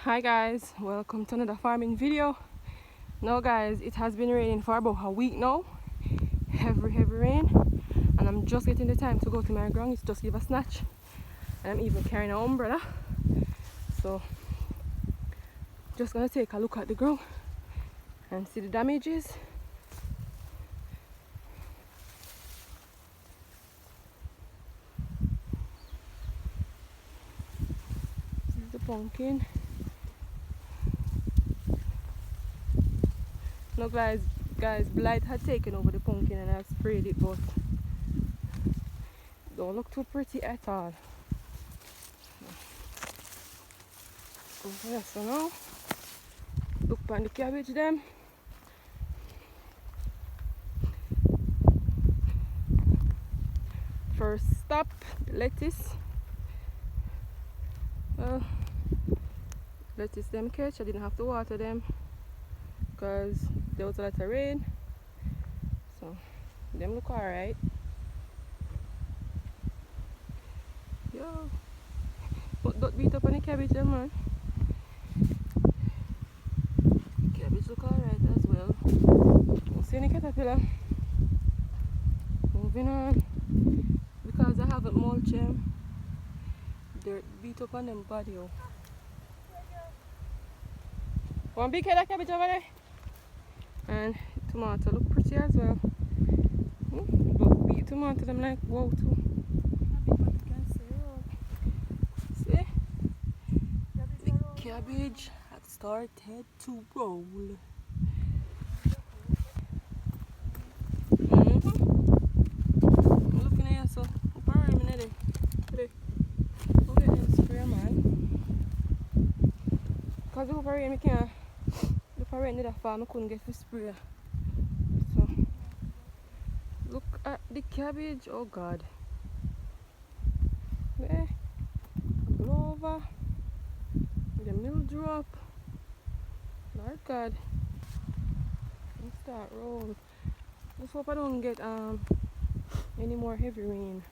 Hi guys, welcome to another farming video. Now guys, it has been raining for about a week now. Heavy rain, and I'm just getting the time to go to my ground. It's just give a snatch, and I'm even carrying an umbrella. So just gonna take a look at the ground and see the damages. This is the pumpkin. No guys, blight had taken over the pumpkin and I've sprayed it, but don't look too pretty at all. Yeah, so now look on the cabbage them. First stop, the lettuce. Well, lettuce them catch. I didn't have to water them because there was a lot of rain, so them look alright. Yo, but don't beat up on the cabbage then, man. Cabbage look alright as well. Don't see any caterpillar. Moving on, because I haven't mulched them, dirt beat up on them body. Oh. One big head of cabbage over there. And tomato look pretty as well. But beat tomato them like wow too. See? The cabbage had started to roll. I'm looking at you, so up around me today. Go get them spray, man. Because the up rain me can't. The rain did a farm I couldn't get the spray. So look at the cabbage, oh god. There. Blow over. The mildew up. Lord god. Let's start roll. Let's hope I don't get any more heavy rain.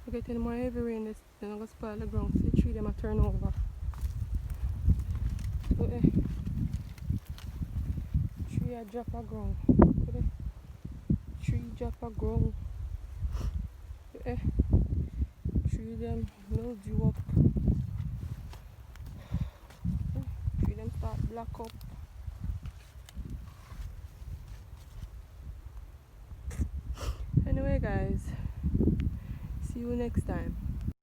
If I get any more heavy rain, then I'm gonna spoil the ground. So the tree them a turn over. So, tree a drop a ground. So, tree drop a ground. So, tree them mildew up. Tree them start black up.